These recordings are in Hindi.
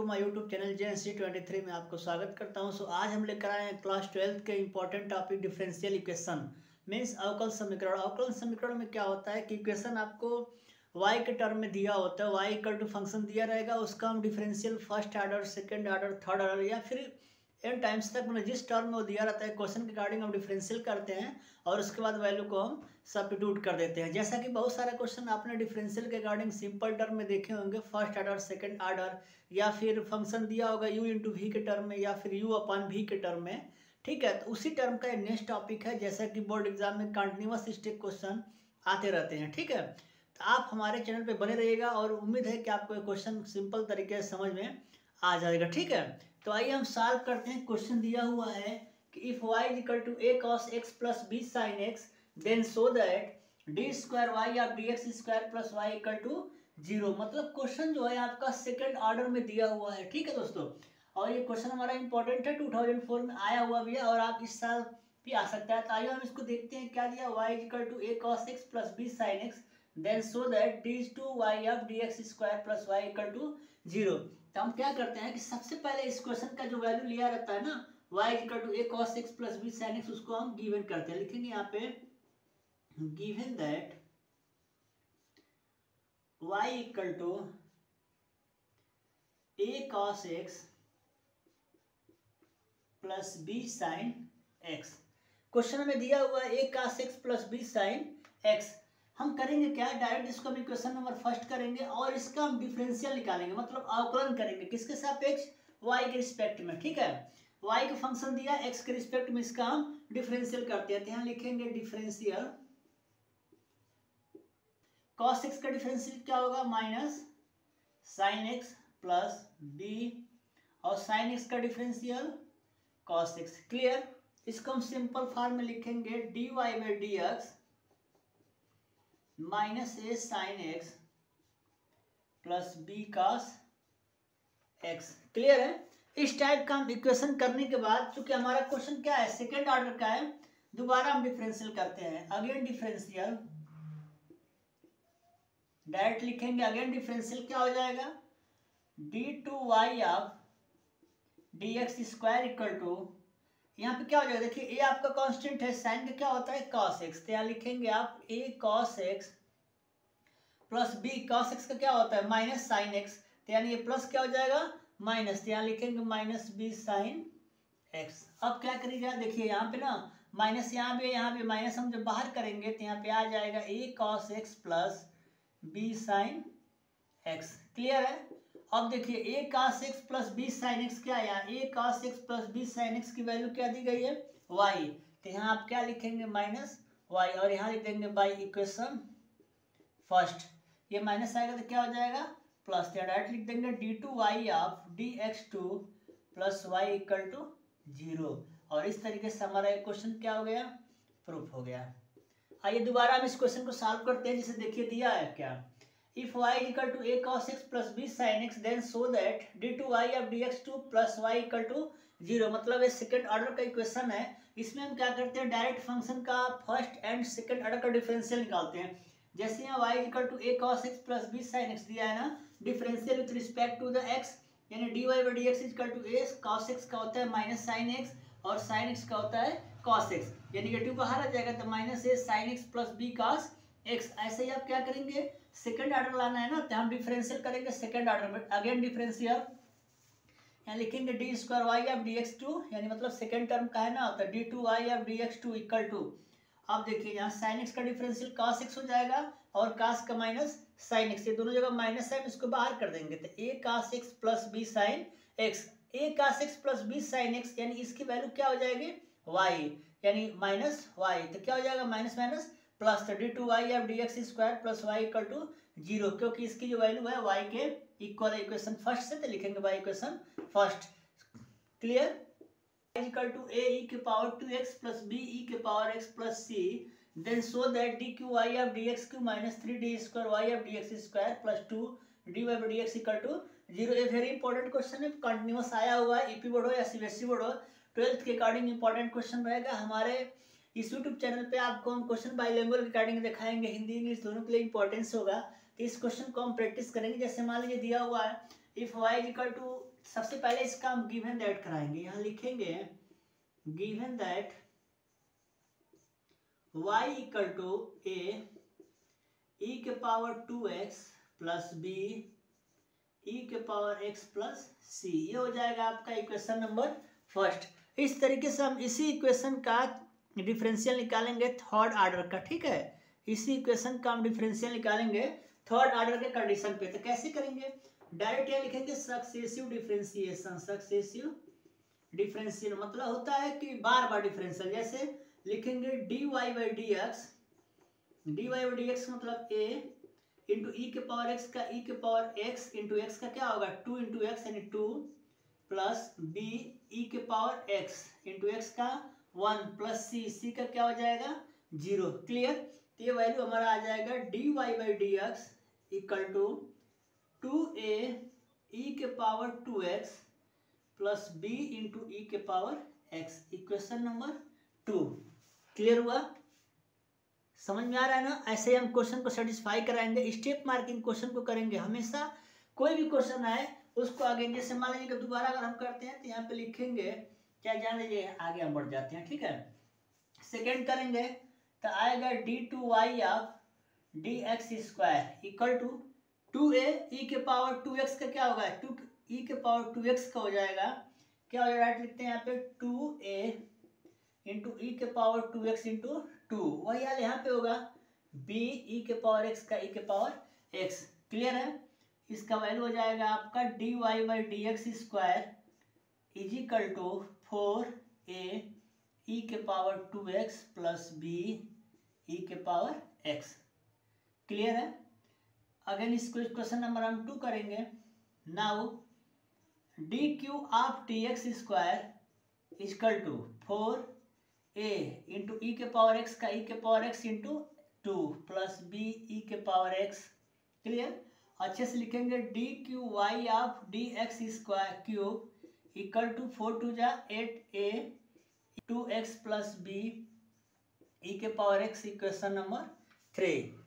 माय यूट्यूब चैनल JNC23 में आपको स्वागत करता हूं। आज हम लेकर आए हैं क्लास 12 के important topic differential equation means अवकल समीकरण। अवकल समीकरण में क्या होता है कि इक्वेशन आपको y के टर्म में दिया होता है, y इक्वल टू फंक्शन दिया रहेगा, उसका हम differential first order, second order, third order या फिर एन टाइम्स तक मतलब जिस टर्म में वो दिया रहता है क्वेश्चन के अकॉर्डिंग हम डिफरेंशियल करते हैं और उसके बाद वैल्यू को हम सब्स्टिट्यूट कर देते हैं। जैसा कि बहुत सारे क्वेश्चन आपने डिफरेंशियल के अकॉर्डिंग सिंपल टर्म में देखे होंगे, फर्स्ट ऑर्डर, सेकंड ऑर्डर, या फिर फंक्शन दिया होगा u इंटू वी के टर्म में या फिर u अपॉन वी के टर्म में। ठीक है, तो उसी टर्म का नेक्स्ट टॉपिक है, जैसा कि बोर्ड एग्जाम में कंटिन्यूअस स्टेप क्वेश्चन आते रहते हैं। ठीक है, तो आप हमारे चैनल पर बने रहिएगा और उम्मीद है कि आपको क्वेश्चन सिंपल तरीके से समझ में आ जाएगा। ठीक है, तो आइए हम सॉल्व करते हैं। क्वेश्चन दिया हुआ है कि if y equal to a cos x plus b sin x then so that d square y of dx square plus y equal to 0। मतलब क्वेश्चन जो है आपका सेकंड ऑर्डर में दिया हुआ है। ठीक है दोस्तों, और ये क्वेश्चन हमारा इंपॉर्टेंट है, 2004 में आया हुआ भी है और आप इस साल भी आ सकता है। तो आइए हम इसको देखते हैं क्या दिया। y equal to a cos x plus b sin x then so that d two y of dx square plus y equal to 0। तो हम क्या करते हैं कि सबसे पहले इस क्वेश्चन का जो वैल्यू लिया रहता है ना, y equal to a cos x plus b sin x, उसको हम गिवन करते हैं। लिखेंगे यहाँ पे given that y equal to a cos x plus b sin x। Question में दिया हुआ है a cos x plus b sin x। हम करेंगे क्या, डायरेक्ट इसको हम इक्वेशन नंबर फर्स्ट करेंगे और इसका हम डिफरेंशियल निकालेंगे, मतलब अवकलन करेंगे किसके सापेक्ष, y के रिस्पेक्ट में। ठीक है, y का फंक्शन दिया x के रिस्पेक्ट में, इसका हम डिफरेंशियल करते हैं। तो यहाँ लिखेंगे डिफरेंशियल cos x का डिफरेंशियल क्या होगा, minus sin x plus b, और sin x का डिफरेंशियल cos x। क्लियर, इसको हम सिंपल फॉर्म में लिखेंगे dy by dx minus a sine x plus b cos x. Clear है। इस टाइप का हम इक्वेशन करने के बाद, चूंकि हमारा क्वेश्चन क्या है, सेकेंड ऑर्डर का है, दोबारा हम डिफरेंशियल करते हैं। अगेन डिफरेंशियल, डायरेक्ट लिखेंगे अगेन डिफरेंशियल, क्या हो जाएगा d two y of d x square equal to, यहाँ पे क्या हो जाएगा, देखिए ए आपका कांस्टेंट है, साइन का क्या होता है cos x, तो यहाँ लिखेंगे आप a cos x plus b cos x का क्या होता है माइनस साइन x, तो यानी ये प्लस क्या हो जाएगा माइनस, तो यहाँ लिखेंगे माइनस b साइन x। अब क्या करिएगा, देखिए यहाँ पे ना माइनस, यहाँ पे माइनस हम जब बाहर करेंगे तो यहाँ पे आ जाएगा a cos x plus b sine x। Clear है। अब देखिए a cos x plus b sin x क्या है, a cos x plus b sin x की वैल्यू क्या दी गई है y, तो यहाँ आप क्या लिखेंगे माइनस y, और यहाँ लिख देंगे बाई इक्वेशन फर्स्ट, ये माइनस आएगा तो क्या हो जाएगा प्लस, तो डायरेक्ट लिख देंगे d two y of d x two plus y equal to 0। और इस तरीके से हमारा क्वेश्चन क्या हो गया, प्रूफ हो गया। आइए दोबारा हम इस क्वेश्चन को सॉल्व करते हैं। जिसे देखिए दिया है क्या, if y equal to a cos x plus b sin x then so that d2y of dx2 plus y equal to 0। मतलब ये सेकंड ऑर्डर का इक्वेशन है। इसमें हम क्या करते हैं, डायरेक्ट फंक्शन का फर्स्ट एंड सेकंड ऑर्डर का डिफरेंशियल निकालते हैं। जैसे यहाँ y equal to a cos x plus b sin x दिया है ना, differential with respect to the x, यानी dy by D x equal to a cos x का होता है माइनस साइन x और sin x का होता है cos x, यानी नेगेटिव बाहर आ जाएगा तो minus a sin x plus b cos x। ऐसे ही आप क्या करेंगे, सेकंड ऑर्डर लाना है ना, तो हम डिफरेंशियल करेंगे सेकंड ऑर्डर में। अगेन डिफरेंशियल, यहाँ लिखेंगे d square y of d x two, यानी मतलब सेकंड टर्म का है ना, तो d two y of d x two equal to, अब देखिए यहाँ साइन एक्स का डिफरेंशियल cos x हो जाएगा और cos का माइनस साइन एक्स, ये दोनों जगह माइनस है, इसको बाहर कर देंगे तो a cos x plus b sin x, a cos x plus b sin x, यानी इसकी वैल्यू क्या हो जाएगी y, यानी माइनस y, तो क्या हो जाएगा माइनस माइनस प्लस, तो d two y of d x square plus y equal to 0, क्योंकि इसकी जो वैल्यू है y के इक्वल है इक्वेशन फर्स्ट से, तो लिखेंगे by equation first. Clear, equal to a e के power 2x plus b e के power x plus c then so that d cube y of d x cube minus 3d square y of d x square plus 2 d y by D x equal to 0। ये वेरी इंपॉर्टेंट क्वेश्चन है, कंटिन्यूअस आया हुआ है, ईपी बोर्ड हो या सीबीएसई बोर्ड हो, 12th के अकॉर्डिंग इंपॉर्टेंट क्वेश्चन रहेगा। हमारे इस यूट्यूब चैनल पे आपको हम क्वेश्चन बाइलिंगुअल के अकॉर्डिंग दिखाएंगे, हिंदी इंग्लिश दोनों के लिए इंपॉर्टेंस होगा। तो इस क्वेश्चन को हम प्रैक्टिस करेंगे। जैसे मान लीजिए दिया हुआ है इफ y इक्वल टू सबसे पहले इसका हम गिवन दैट कराएंगे। यहाँ लिखेंगे given that y equal to a e के power 2x plus b e के पावर x प्लस c, ये हो जाएगा आपका इक्वेशन नंबर फर्स्ट। इस तरीके से हम इसी इक्वेशन का डिफरेंशियल निकालेंगे थर्ड ऑर्डर का, ठीक है। इसी इक्वेशन का हम डिफरेंशियल निकालेंगे थर्ड ऑर्डर के कंडीशन पे। तो कैसे करेंगे, डायरेक्ट यहाँ लिखेंगे सक्सेसिव डिफरेंशिएशन। सक्सेसिव डिफरेंशियल मतलब होता है कि बार बार डिफरेंशियल। जैसे लिखेंगे dy by D x, dy by D x मतलब a इंटू ई के पावर x का e के पावर x इंटू एक्स का क्या होगा 2 इंटू एक्स यानी 2 प्लस b e के पावर x इंटू एक्स का 1 प्लस c का क्या हो जाएगा 0। क्लियर। तो ये वैल्यू हमारा आ जाएगा dy by D x equal to 2a e के power 2x plus b into ई के power x, equation number 2। Clear हुआ, समझ में आ रहा है ना। ऐसे हम क्वेश्चन को सेटिस्फाई कराएंगे, स्टेप मार्किंग क्वेश्चन को करेंगे हमेशा। कोई भी क्वेश्चन आए उसको आगे, जैसे मान लीजिए कि दोबारा अगर हम करते हैं तो यहाँ पे लिखेंगे क्या, जान लीजिए आगे हम बढ़ जाते हैं, ठीक है। सेकेंड करेंगे तो आएगा d2y of d x square equal to 2a e के पावर 2x का क्या होगा 2 e के पावर 2x का हो जाएगा, क्या हो जाएगा लिखते हैं यहाँ पे 2a इंटू ई के पावर 2x इंटू 2, वही हाल यहाँ पे होगा b e के पावर x का e के पावर x। क्लियर है। इसका वैल्यू हो जाएगा आपका dy by D x square is equal to 4a e के power 2x plus b e के पावर x। क्लियर है। अगेन इस क्वेश्चन नंबर हम 2 करेंगे। Now d q of d x square is equal to 4a into ई के पावर एक्स का ई के power x into 2 plus B E के पावर एक्स। क्लियर। अच्छे से लिखेंगे d cube y of d x square cube equal to 4 टू जा 8a 2x plus B E के पावर एक्स, इक्वेशन नंबर 3।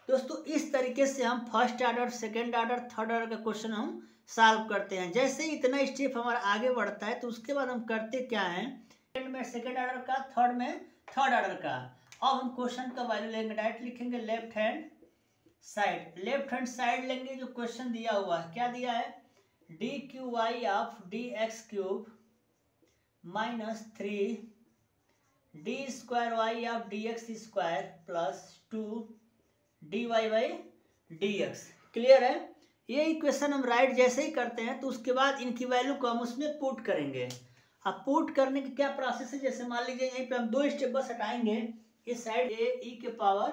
दोस्तों इस तरीके से हम first order, second order, third order का क्वेश्चन हम सॉल्व करते हैं। जैसे ही इतना स्टेप हमारा आगे बढ़ता है तो उसके बाद हम करते क्या है, सेकेंड में सेकेंड ऑर्डर का, थर्ड में थर्ड ऑर्डर का। अब हम क्वेश्चन का वैल्यू लेंगे, डायरेक्ट लिखेंगे left hand side. Left hand side लेंगे, जो क्वेश्चन दिया हुआ है क्या दिया है d cube y of d x cube minus 3 d square y of d x square plus 2 d y by D x. Clear है। ये इक्वेशन हम राइट जैसे ही करते हैं तो उसके बाद इनकी वैल्यू को हम उसमें पुट करेंगे। अब पुट करने की क्या प्रोसेस है, जैसे मान लीजिए यहीं पे हम 2 स्टेप बस हटाएंगे। इस साइड ए ई के power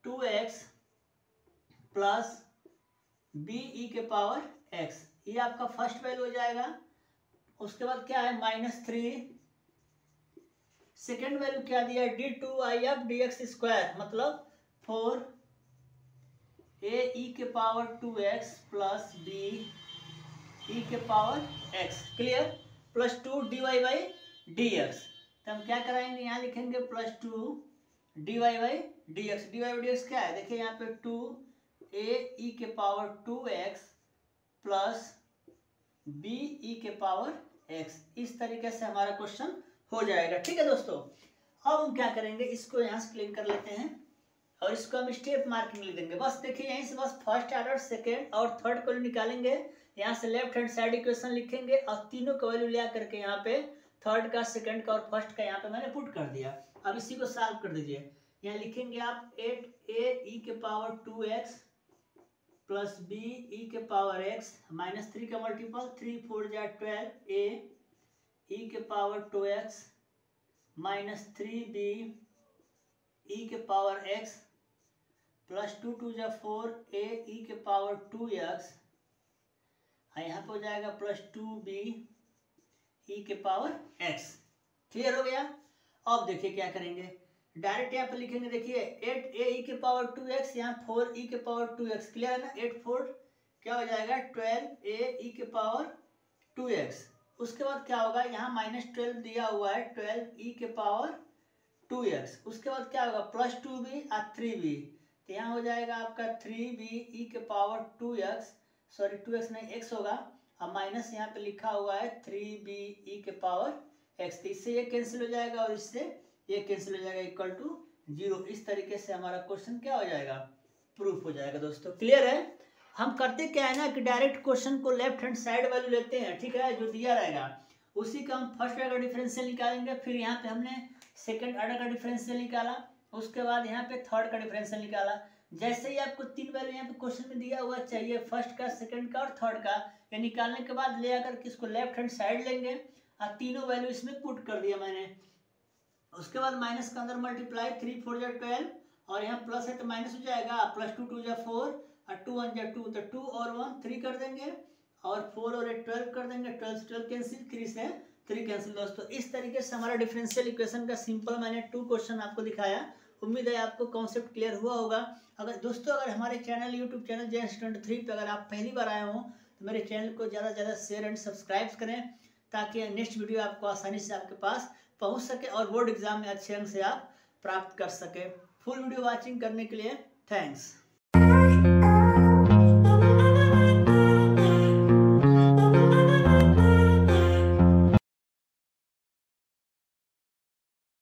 2x plus B E के पावर x, ये आपका फर्स्ट वैल्यू हो जाएगा। उसके बाद क्या है -3, सेकेंड वैल्यू क्या दिया d two y of d x square मतलब 4 a e के power 2x plus b e के power x। Clear. Plus 2 dy by D x. तो हम क्या कराएंगे, यहाँ लिखेंगे plus 2 dy by D x. D by D x क्या है, देखिए यहाँ पे 2 a e के power 2x plus b e के पावर x। इस तरीके से हमारा क्वेश्चन हो जाएगा। ठीक है दोस्तों। अब हम क्या करेंगे, इसको यहाँ से क्लीन कर लेते हैं और इसको हम स्टेप मार्किंग लिख देंगे। बस देखिए यहीं से बस फर्स्ट ऑर्डर, सेकेंड और थर्ड को निकालेंगे। यहाँ से लेफ्ट हैंड साइड इक्वेशन लिखेंगे और तीनों का वैल्यू लिया करके यहाँ पे थर्ड का, सेकंड का और फर्स्ट का यहाँ पे मैंने पुट कर दिया। अब इसी को सॉल्व कर दीजिए। यहाँ लिखेंगे आप 8a e के power 2x plus b e के पावर x माइनस 3 का मल्टीपल 3 4 जा 12a e के power 2x minus 3b e के पावर x प्लस 2 2 जा 4a e के पावर 2x, यहाँ पे हो जाएगा प्लस 2b e के पावर x। क्लियर हो गया। अब देखिए क्या करेंगे, डायरेक्ट यहाँ पे लिखेंगे, देखिए 8a e के पावर 2x, यहाँ 4 e के पावर 2x। क्लियर है ना। 8 4 क्या हो जाएगा 12a e के पावर 2x। उसके बाद क्या होगा, यहाँ -12 दिया हुआ है 12 e के पावर 2x। उसके बाद क्या होगा प्लस 2b और 3b, तो यहाँ हो जाएगा आपका 3b e के पावर 2x, सॉरी 2x नहीं x होगा, अब माइनस यहाँ पे लिखा हुआ है 3be के पावर x, इससे ये कैंसिल हो जाएगा और इससे ये कैंसिल हो जाएगा, इक्वल टू 0। इस तरीके से हमारा क्वेश्चन क्या हो जाएगा, प्रूफ हो जाएगा। दोस्तों क्लियर है। हम करते क्या है ना कि डायरेक्ट क्वेश्चन को लेफ्ट हैंड साइड वैल्यू लेते हैं, ठीक है, जो दिया रहेगा उसी का हम फर्स्ट ऑर्डर का डिफरेंशियल निकालेंगे। फिर यहाँ पे हमने सेकंड ऑर्डर का डिफरेंशियल निकाला, उसके बाद यहाँ पे थर्ड का डिफरेंशियल निकाला। जैसे ही आपको 3 वैल्यू यहाँ पे क्वेश्चन में दिया हुआ चाहिए, फर्स्ट का, सेकंड का और थर्ड का, ये निकालने के बाद ले आकर के इसको लेफ्ट हैंड साइड लेंगे और तीनों वैल्यू इसमें पुट कर दिया मैंने। उसके बाद माइनस के अंदर मल्टीप्लाई, 3 4 जा 12 और यहाँ प्लस है तो माइनस हो जाएगा, प्लस 2 2 जा 4 और 2 1 जा 2, तो 2 और 1 3 कर देंगे और 4 और 8 12 कर देंगे, 12 से 12 कैंसिल, 3 से 3 कैंसिल। दोस्तों इस तरीके से हमारा डिफरेंशियल इक्वेशन का सिंपल मैंने 2 क्वेश्चन आपको दिखाया। उम्मीद है आपको कॉन्सेप्ट क्लियर हुआ होगा। अगर दोस्तों अगर हमारे चैनल यूट्यूब चैनल जे स्टूडेंट 3 पे अगर आप पहली बार आए हो तो मेरे चैनल को ज़्यादा से ज़्यादा शेयर एंड सब्सक्राइब करें, ताकि नेक्स्ट वीडियो आपको आसानी से आपके पास पहुंच सके और बोर्ड एग्जाम में अच्छे अंक से आप प्राप्त कर सके। फुल वीडियो वॉचिंग करने के लिए थैंक्स।